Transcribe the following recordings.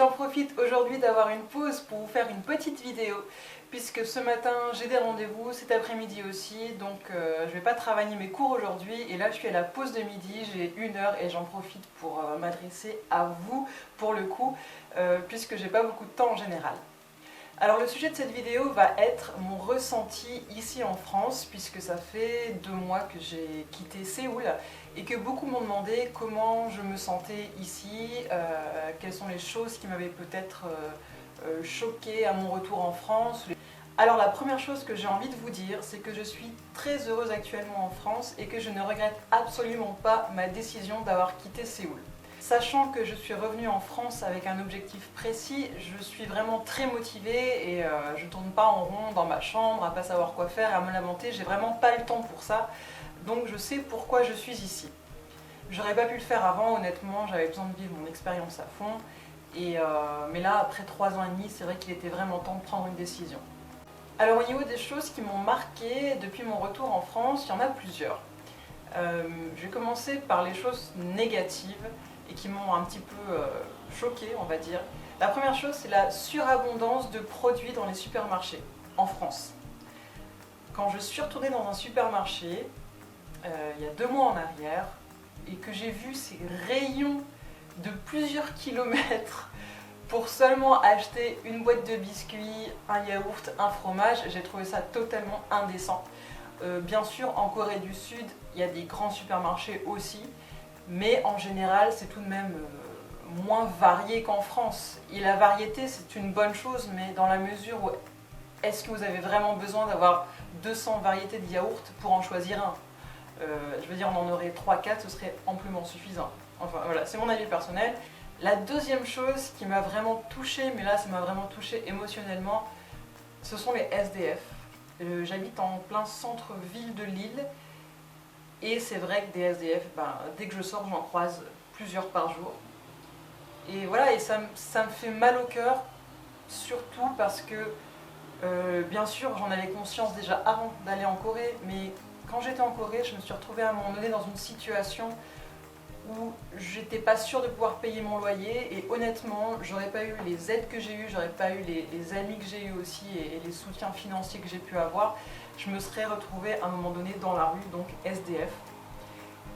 j'en profite aujourd'hui d'avoir une pause pour vous faire une petite vidéo puisque ce matin j'ai des rendez-vous, cet après-midi aussi, donc je vais pas travailler mes cours aujourd'hui et là je suis à la pause de midi, j'ai 1 heure et j'en profite pour m'adresser à vous pour le coup puisque j'ai pas beaucoup de temps en général. Alors le sujet de cette vidéo va être mon ressenti ici en France puisque ça fait 2 mois que j'ai quitté Séoul et que beaucoup m'ont demandé comment je me sentais ici, quelles sont les choses qui m'avaient peut-être choquée à mon retour en France. Alors la première chose que j'ai envie de vous dire, c'est que je suis très heureuse actuellement en France et que je ne regrette absolument pas ma décision d'avoir quitté Séoul. Sachant que je suis revenue en France avec un objectif précis, je suis vraiment très motivée et je ne tourne pas en rond dans ma chambre à pas savoir quoi faire et à me lamenter, j'ai vraiment pas le temps pour ça, donc je sais pourquoi je suis ici. J'aurais pas pu le faire avant, honnêtement, j'avais besoin de vivre mon expérience à fond, mais là, après 3 ans et demi, c'est vrai qu'il était vraiment temps de prendre une décision. Alors au niveau des choses qui m'ont marquée depuis mon retour en France, il y en a plusieurs. Je vais commencer par les choses négatives et qui m'ont un petit peu choquée, on va dire. La première chose, c'est la surabondance de produits dans les supermarchés en France. Quand je suis retournée dans un supermarché, il y a 2 mois en arrière, et que j'ai vu ces rayons de plusieurs kilomètres pour seulement acheter une boîte de biscuits, un yaourt, un fromage, j'ai trouvé ça totalement indécent. Bien sûr, en Corée du Sud, il y a des grands supermarchés aussi, mais en général, c'est tout de même moins varié qu'en France. Et la variété, c'est une bonne chose, mais dans la mesure où est-ce que vous avez vraiment besoin d'avoir 200 variétés de yaourt pour en choisir un? Je veux dire, on en aurait 3-4, ce serait amplement suffisant. Enfin voilà, c'est mon avis personnel. La deuxième chose qui m'a vraiment touchée, mais là ça m'a vraiment touchée émotionnellement, ce sont les SDF. J'habite en plein centre-ville de Lille et c'est vrai que des SDF, dès que je sors, j'en croise plusieurs par jour. Et voilà, et ça me fait mal au cœur, surtout parce que, bien sûr, j'en avais conscience déjà avant d'aller en Corée, mais quand j'étais en Corée, je me suis retrouvée à un moment donné dans une situation où j'étais pas sûre de pouvoir payer mon loyer et honnêtement, j'aurais pas eu les aides que j'ai eues, j'aurais pas eu les amis que j'ai eu aussi et les soutiens financiers que j'ai pu avoir, je me serais retrouvée à un moment donné dans la rue, donc SDF.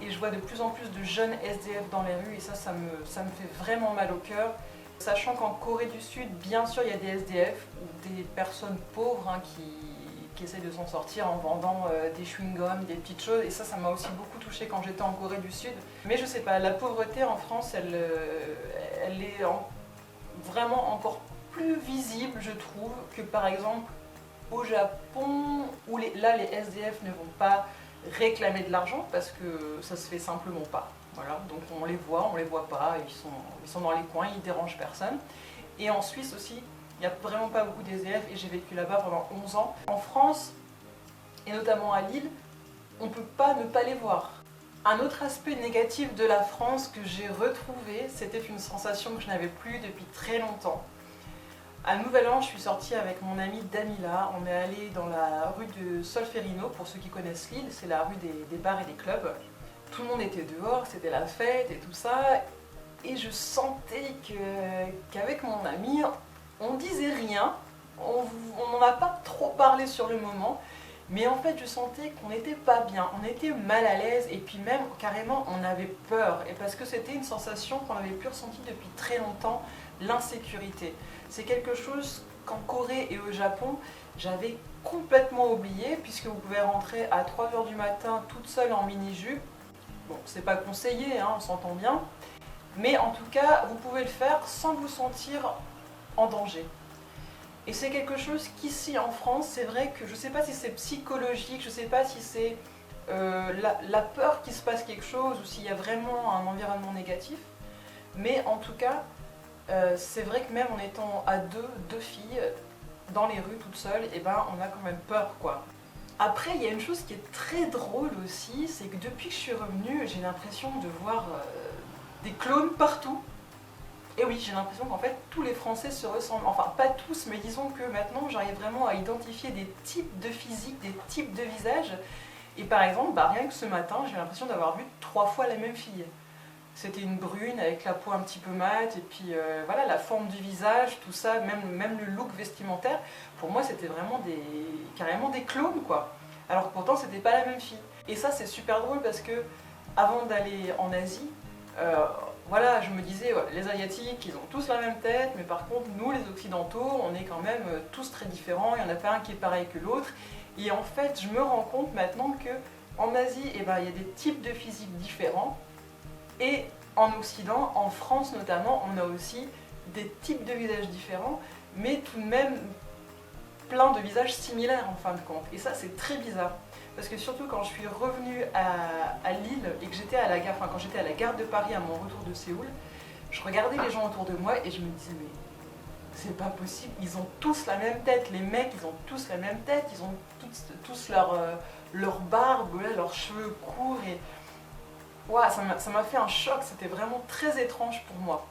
Et je vois de plus en plus de jeunes SDF dans les rues et ça me fait vraiment mal au cœur. Sachant qu'en Corée du Sud, bien sûr, il y a des SDF ou des personnes pauvres qui essayent de s'en sortir en vendant des chewing-gums, des petites choses. Et ça m'a aussi beaucoup touchée quand j'étais en Corée du Sud. Mais je sais pas, la pauvreté en France, elle est vraiment encore plus visible, je trouve, que par exemple au Japon, où là les SDF ne vont pas réclamer de l'argent parce que ça se fait simplement pas. Voilà, donc on les voit pas, ils sont dans les coins, ils dérangent personne. Et en Suisse aussi, il n'y a vraiment pas beaucoup d'SDF et j'ai vécu là-bas pendant 11 ans. En France, et notamment à Lille, on ne peut pas ne pas les voir. Un autre aspect négatif de la France que j'ai retrouvé, c'était une sensation que je n'avais plus depuis très longtemps. À Nouvel An, je suis sortie avec mon amie Damila, on est allé dans la rue de Solferino, pour ceux qui connaissent Lille, c'est la rue des bars et des clubs. Tout le monde était dehors, c'était la fête et tout ça, et je sentais qu'avec mon amie, on disait rien, on n'en a pas trop parlé sur le moment, mais en fait je sentais qu'on n'était pas bien, on était mal à l'aise et puis même carrément on avait peur, et parce que c'était une sensation qu'on avait plus ressentie depuis très longtemps, l'insécurité. C'est quelque chose qu'en Corée et au Japon, j'avais complètement oublié, puisque vous pouvez rentrer à 3 h du matin toute seule en mini-jupe. Bon, c'est pas conseillé, on s'entend bien, mais en tout cas, vous pouvez le faire sans vous sentir en danger. Et c'est quelque chose qu'ici en France, c'est vrai que je sais pas si c'est psychologique, je sais pas si c'est la peur qu'il se passe quelque chose ou s'il y a vraiment un environnement négatif, mais en tout cas, c'est vrai que même en étant à deux filles, dans les rues toutes seules, on a quand même peur, quoi. Après, il y a une chose qui est très drôle aussi, c'est que depuis que je suis revenue, j'ai l'impression de voir des clones partout. Et oui, j'ai l'impression qu'en fait, tous les Français se ressemblent. Enfin, pas tous, mais disons que maintenant, j'arrive vraiment à identifier des types de physique, des types de visages. Et par exemple, rien que ce matin, j'ai l'impression d'avoir vu 3 fois la même fille. C'était une brune avec la peau un petit peu mate et puis voilà, la forme du visage, tout ça, même le look vestimentaire, pour moi c'était vraiment carrément des clones quoi. Alors que pourtant c'était pas la même fille. Et ça c'est super drôle parce que avant d'aller en Asie, voilà, je me disais, ouais, les Asiatiques, ils ont tous la même tête, mais par contre, nous, les Occidentaux, on est quand même tous très différents, il n'y en a pas un qui est pareil que l'autre. Et en fait, je me rends compte maintenant que en Asie, eh ben, il y a des types de physiques différents, et en Occident, en France notamment, on a aussi des types de visages différents, mais tout de même plein de visages similaires en fin de compte. Et ça, c'est très bizarre. Parce que surtout quand je suis revenue à Lille et que j'étais à la gare, enfin quand j'étais à la gare de Paris à mon retour de Séoul, je regardais les gens autour de moi et je me disais mais c'est pas possible, ils ont tous la même tête, les mecs ils ont tous la même tête, ils ont tous leur barbe, là, leurs cheveux courts et... Ouah, ça m'a fait un choc, c'était vraiment très étrange pour moi.